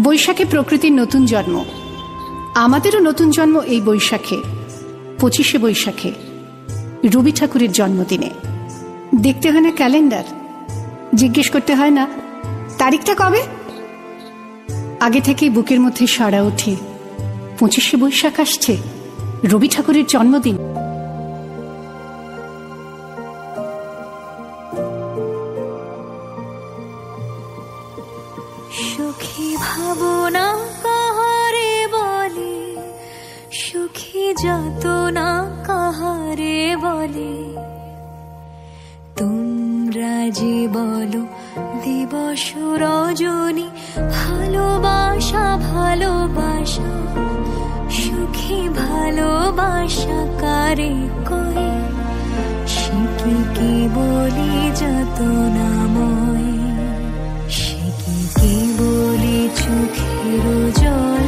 বৈশাখে প্রকৃতির নতুন জন্ম, আমাদেরও নতুন জন্ম এই বৈশাখে, 25শে বৈশাখে, রবি ঠাকুরের জন্মদিনে। দেখতে হয় না ক্যালেন্ডার, জিজ্ঞেস করতে হয় না তারিখটা কবে, আগে থেকেই বুকের মধ্যে সাড়া ওঠে 25শে বৈশাখ আসছে, রবি ঠাকুরের জন্মদিন। সুখী ভাবনা কাহারে বলে, সুখী যাতনা কাহারে বলে, তোমরা যে বলো দিবস রজনী, ভালোবাসা ভালোবাসা, সুখী ভালোবাসা কারে কয়, সে কি বলি যাতনাময়, সে কি বলি চোখের জল,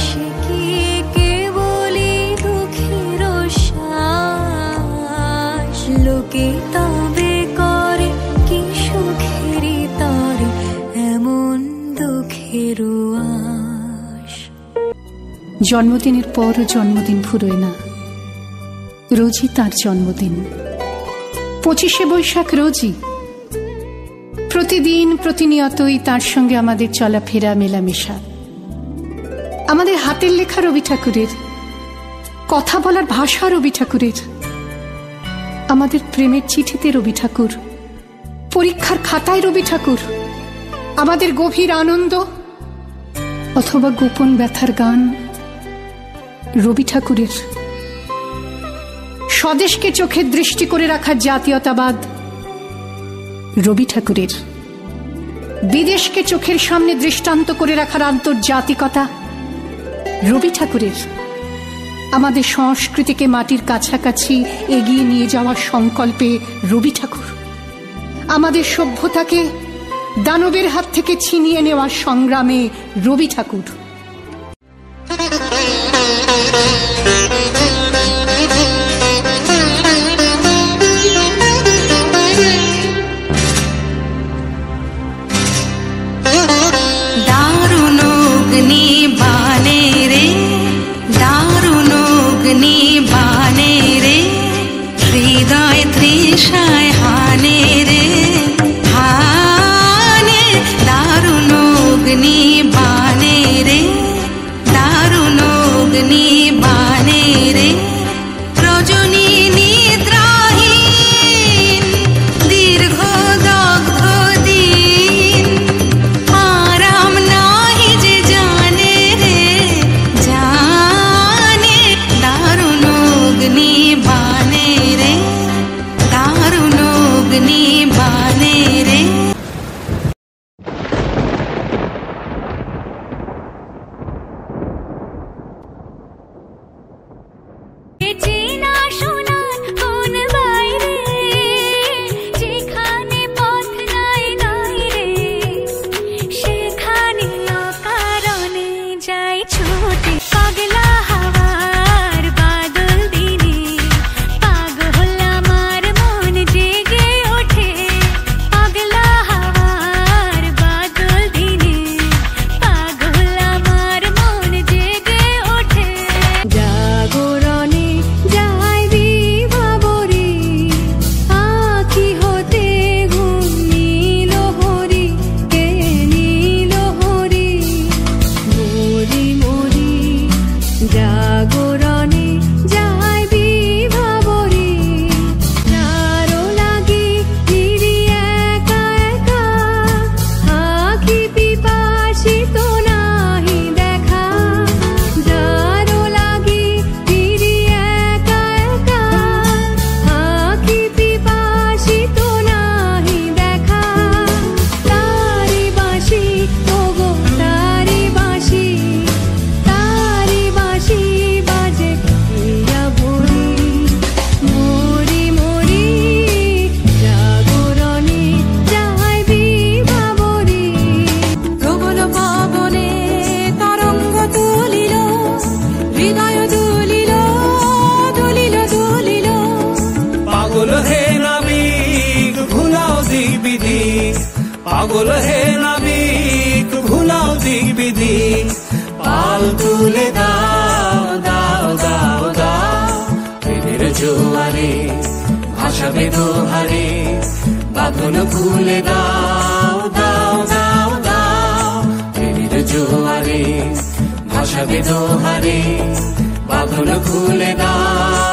সে কি বলি দুঃখের শ্বাস, লোকে তবে করে কি সুখেরই তরে এমন দুঃখের আশ। জন্মদিনের পরও জন্মদিন ফুরোয় না, রোজই তার জন্মদিন। 25শে বৈশাখ রোজই, প্রতিদিন প্রতিনিয়তই তার সঙ্গে আমাদের চলাফেরা মেলামেশা। আমাদের হাতের লেখা রবি ঠাকুরের, কথা বলার ভাষা রবি ঠাকুরের, আমাদের প্রেমের চিঠিতে রবি ঠাকুর, পরীক্ষার খাতায় রবি ঠাকুর, আমাদের গভীর আনন্দ অথবা গোপন ব্যথার গান রবি ঠাকুরের। স্বদেশকে চোখের দৃষ্টি করে রাখার জাতীয়তাবাদ রবি ঠাকুরের, বিদেশকে চোখের সামনে দৃষ্টান্ত করে রাখার আন্তর্জাতিকতা রবি ঠাকুরের, আমাদের সংস্কৃতিকে মাটির কাছাকাছি এগিয়ে নিয়ে যাওয়ার সংকল্পে রবি ঠাকুর, আমাদের সভ্যতাকে দানবের হাত থেকে ছিনিয়ে নেওয়ার সংগ্রামে রবি ঠাকুর। হৃদয় তৃষায় হানে রে হানে, দারুণ অগ্নি বানে রে, দারুণ অগ্নি বানে রে, রজনী নিদ্রাহীন দীর্ঘ দগ্ধ দিন, আরাম নাহি যে জানে রে জানে, দারুণ অগ্নি বানে রে, দারুণ অগ্নি বানে রে। চেনা শোনার কোন বাইরে, যেখানে পথ নাই নাই রে, সেখানে অকারণে যাই ছুটে, পাগলা হাওয়ার বাদল দিনে, পাগল আমার মন জেগে ওঠে, পাগলা হাওয়ার বাদল দিনে, পাগল আমার মন জেগে ওঠে। জাগরণে যাই বিভাবরী, আঁখি হতে ঘুম নীল হরি, কে নীল হরি, মরি মরি জাগরণে যাই বিভাবরী, যারো লাগি ফিরি একা একা, আঁখি পিপাসিত নাহি দেখা, যারো লাগি ফিরি একা একা, আঁখি পিপাসিত নাহি দেখা, তারি বাঁশি ওগো তারি বাঁশি, তারি বাঁশি বাজে ইয়া ভরি, মরি মরি জাগরণে যাই বিভাবরী। প্রবল পবনে তরঙ্গ তুলিল, হৃদয় দুলিল দুলিল দুলিল, পাগল হে নাবিক ভুলাও দিক বিদিক, পাগল হে নাবিক ভুলাও দিক বিদিক। হাল তুলে দাও দাও দাও দাও প্রেমের জোয়ারে ভাসাবে দোহারে বাঁধন খুলে দাও দাও দাও দাও প্রেমের জোয়ারে ভাসাবে দোহারে বাঁধন খুলে দাও